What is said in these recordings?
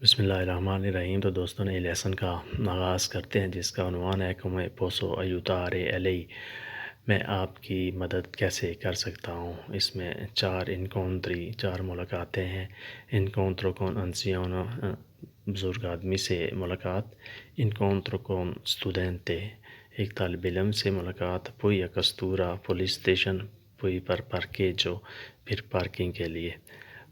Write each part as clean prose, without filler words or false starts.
بسم اللہ الرحمن الرحیم۔ تو دوستوں نے لیسن کا آغاز کرتے ہیں جس کا عنوان ہے come posso aiutare lei، میں آپ کی مدد کیسے کر سکتا ہوں۔ اس میں 4 ملاقاتیں ہیں۔ انکونترو con anziano، بزرگ آدمی سے ملاقات، انکونترو con studente، ایک طالب علم سے ملاقات، poi a questura police station, poi per parcheggio، پھر پارکنگ کے لیے۔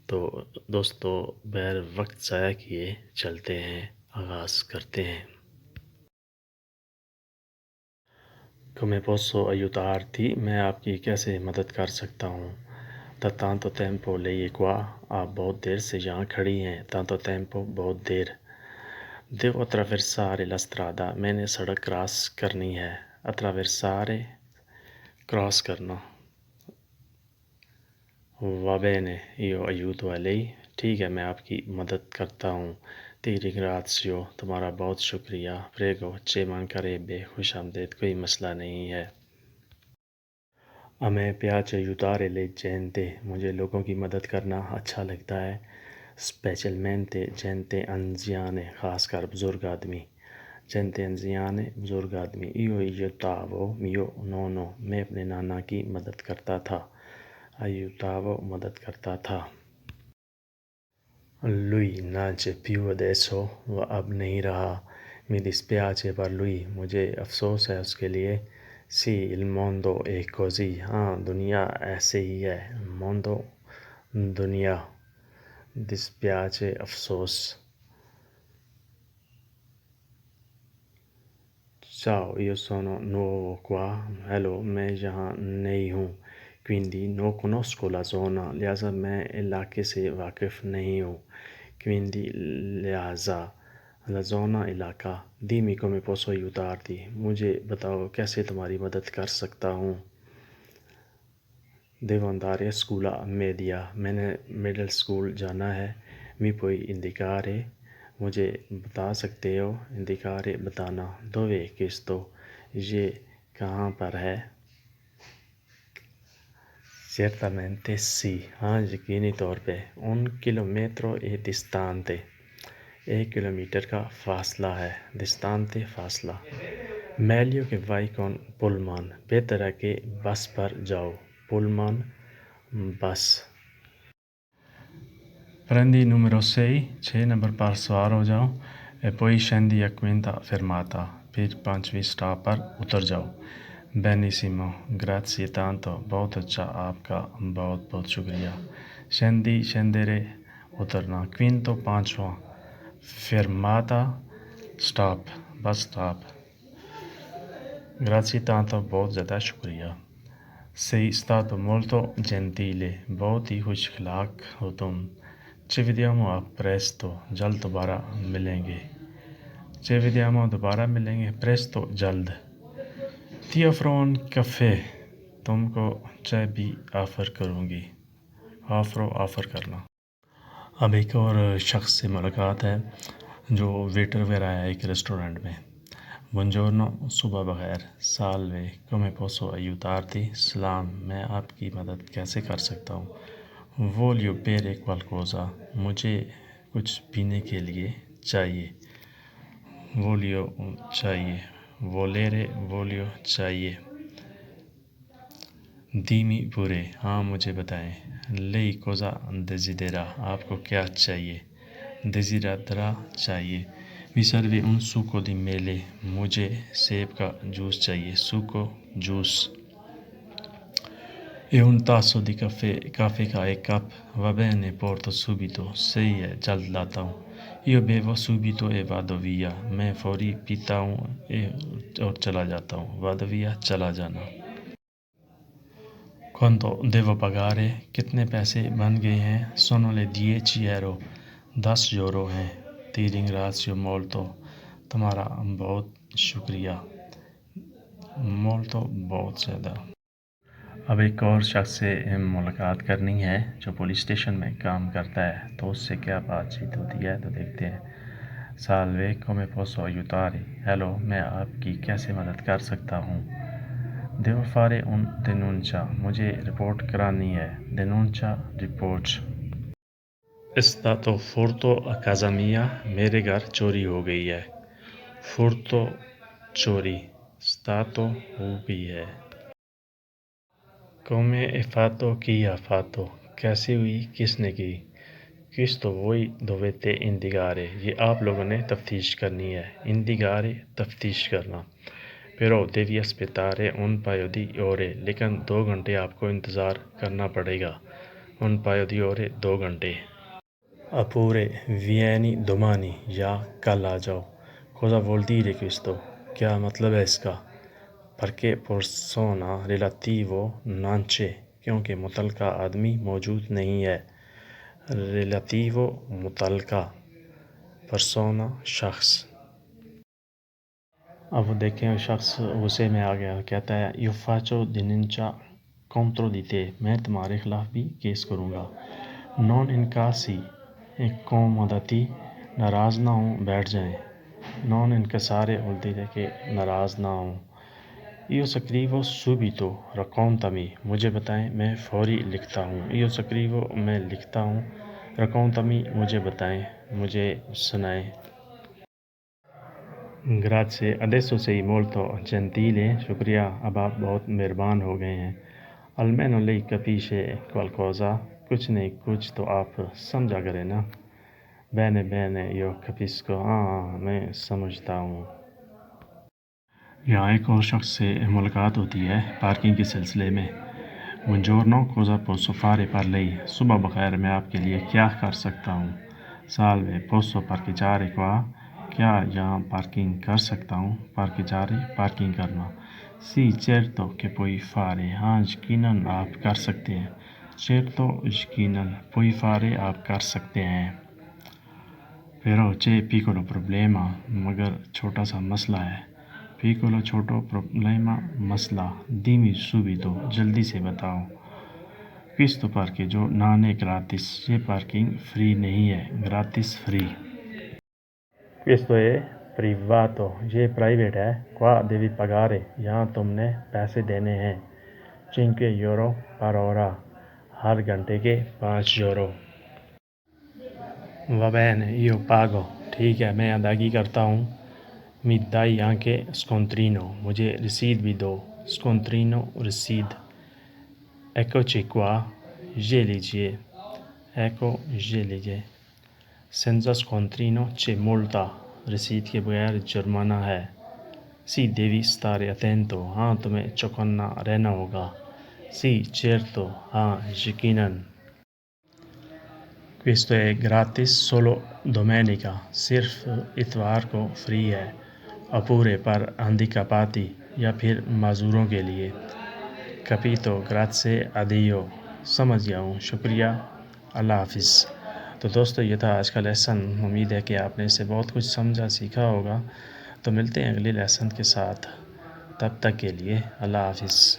تو دوستو بغیر وقت ضائع کیے چلتے ہیں، آغاز کرتے ہیں۔ come posso aiutarti، میں آپ کی کیسے مدد کر سکتا ہوں۔ Da tanto tempo lei è qua، آپ بہت دیر سے یہاں کھڑی ہیں۔ tanto tempo، بہت دیر۔ devo attraversare la strada، میں نے سڑک کراس کرنی ہے۔ attraversare، کراس کرنا۔ va bene io aiuto a lei، ٹھیک ہے میں آپ کی مدد کرتا ہوں۔ ti ringrazio، تمہارا بہت شکریہ۔ prego ci mancherebbe، خوش آمدید، کوئی مسئلہ نہیں ہے۔ a me piace aiutare le gente، مجھے لوگوں کی مدد کرنا اچھا لگتا ہے۔ specialmente gente anziana، خاص کر بزرگ آدمی۔ gente anziana، بزرگ آدمی۔ io aiutavo mio nonno، میں اپنے نانا کی مدد کرتا تھا۔ aiutavo، مدد کرتا تھا۔ lui non c'è più adesso، وہ اب نہیں رہا۔ mi dispiace per lui، مجھے افسوس ہے اس کے لیے۔ sì il mondo è così، ہاں دنیا ایسے ہی ہے۔ mondo، دنیا۔ dispiace، افسوس۔ ciao io sono nuovo qua، hello میں یہاں نئی ہوں۔ quindi non conosco la zona، لہٰذا میں علاقے سے واقف نہیں ہوں۔ quindi لہٰذا la zona، علاقہ۔ dimmi come posso aiutarti، مجھے بتاؤ کیسے تمہاری مدد کر سکتا ہوں۔ devo andare a scuola media، میں نے middle school جانا ہے۔ mi puoi indicare، مجھے بتا سکتے ہو۔ indicare، بتانا۔ dove questo، یہ کہاں پر ہے۔ certamente sì، ہاں یقینی طور پہ۔ un chilometro è distante، 1 کلومیٹر کا فاصلہ ہے۔ distante، فاصلہ۔ meglio che vai con pullman، بہتر ہے کہ بس پر جاؤ۔ pullman، بس۔ prendi numero 6، 6 نمبر پر سوار ہو جاؤ۔ e poi scendi a quinta fermata، پھر 5ویں سٹاپ پر اتر جاؤ۔ benissimo grazie tanto، بہت اچھا، آپ کا بہت بہت شکریہ۔ scendi، scendere، اترنا۔ quinto، 5واں۔ fermata، stop, bus stop. grazie tanto، بہت زیادہ شکریہ۔ sei stato molto gentile، بہت ہی خوش اخلاق ہو تم۔ ci vediamo a presto، جلد دوبارہ ملیں گے۔ ci vediamo، دوبارہ ملیں گے۔ presto، جلد۔ ti offro un caffè، تم کو چائے بھی آفر کروں گی۔ offro، آفر کرنا۔ اب ایک اور شخص سے ملاقات ہے جو ویٹر وغیرہ ہے ایک ریسٹورنٹ میں۔ buongiorno، صبح بخیر۔ salve come posso aiutarti، سلام، میں آپ کی مدد کیسے کر سکتا ہوں۔ voglio bere qualcosa، مجھے کچھ پینے کے لیے چاہیے۔ voglio، چاہیے۔ volere، voglio، چاہیے۔ dimmi pure، ہاں مجھے بتائیں۔ lei cosa desidera، آپ کو کیا چاہیے۔ desidera، چاہیے۔ mi serve un succo di mele، مجھے سیب کا جوس چاہیے۔ succo، juice. e un tasso di caffè، کافی کا ایک cup. va bene porto subito، صحیح ہے جلد لاتا ہوں۔ io bevo subito e vado via، میں فوری پیتا ہوں اور چلا جاتا ہوں۔ vado via، چلا جانا۔ quanto devo pagare، کتنے پیسے بن گئے ہیں۔ sono le 10 euro، 10 یورو ہیں۔ ti ringrazio molto، تمہارا بہت شکریہ۔ molto، بہت زیادہ۔ اب ایک اور شخص سے ملاقات کرنی ہے جو پولیس اسٹیشن میں کام کرتا ہے، تو اس سے کیا بات چیت ہوتی ہے تو دیکھتے ہیں۔ salve come posso aiutare، hello, میں آپ کی کیسے مدد کر سکتا ہوں۔ devo fare un denuncia، مجھے رپورٹ کرانی ہے۔ denuncia، report. stato furto a casa mia, میرے گھر چوری ہو گئی ہے. furto چوری, stato ہوئی ہے. come è fatto, chi ha fatto, کیسی ہوئی, کس نے کی. questo voi dovete indagare, یہ آپ لوگوں نے تفتیش کرنی ہے. indagare تفتیش کرنا. però devi aspettare un paio di ore, لیکن 2 گھنٹے آپ کو انتظار کرنا پڑے گا. un paio di ore 2 گھنٹے. oppure vieni domani, یا کل آ جاؤ. cosa vuol dire questo, کیا مطلب ہے اس کا. perché persona relativo non c'è, کیونکہ متعلقہ آدمی موجود نہیں ہے. relativo متعلقہ, persona شخص. اب دیکھیں شخص غصے میں آ گیا, کہتا ہے io faccio denuncia contro di te, میں تمہارے خلاف بھی کیس کروں گا. non incassi, accomodati, ناراض نہ ہوں, بیٹھ جائیں. non incassare vuol dire کہ ناراض نہ ہوں. io scrivo subito, raccontami, مجھے بتائیں, میں فوری لکھتا ہوں. io scrivo, میں لکھتا ہوں. raccontami, مجھے بتائیں, مجھے سنائیں. grazie, adesso sei molto gentile, شکریہ, اب آپ بہت مہربان ہو گئے ہیں. almeno lei capisce qualcosa, کچھ نہیں کچھ تو آپ سمجھا کریں نا. bene bene, io capisco, ہاں میں سمجھتا ہوں. یہاں ایک اور شخص سے ملاقات ہوتی ہے پارکنگ کے سلسلے میں. buongiorno, cosa posso fare per lei, صبح بخیر, میں آپ کے لیے کیا کر سکتا ہوں. salve, posso parcheggiare qua, کیا یہاں پارکنگ کر سکتا ہوں. parcheggiare پارکنگ کرنا. sì certo che puoi fare, ہاں یقیناً آپ کر سکتے ہیں. certo یقیناً, puoi fare آپ کر سکتے ہیں. però c'è piccolo problema, مگر چھوٹا سا مسئلہ ہے. piccolo چھوٹو, problema مسئلہ. dimmi subito, جلدی سے بتاؤ. questo parcheggio non è gratis, یہ پارکنگ فری نہیں ہے. gratis free. questo è privato, یہ پرائیویٹ ہے. qua devi pagare, یہاں تم نے پیسے دینے ہیں. 5 euro per ora, ہر گھنٹے کے 5 euro. va bene, io pago, ٹھیک ہے میں ادائیگی کرتا ہوں. mi dai anche scontrino, مجھے رسید بھی دو. scontrino رسید. eccoci qua, یہ لیجیے. ecco, یہ لیجیے. senza scontrino c'è multa, رسید کے بغیر جرمانہ ہے. sì devi stare attento, ہاں تمہیں چوکنا رہنا ہوگا. sì certo, ہاں یقیناً. questo è gratis solo domenica, صرف اتوار کو فری ہے. oppure per handicappati, یا پھر معذوروں کے لیے. capito, grazie, addio, سمجھ گیا ہوں, شکریہ, اللہ حافظ. تو دوستو یہ تھا آج کا لیسن. امید ہے کہ آپ نے اس سے بہت کچھ سمجھا سیکھا ہوگا. تو ملتے ہیں اگلے لیسن کے ساتھ, تب تک کے لیے اللہ حافظ.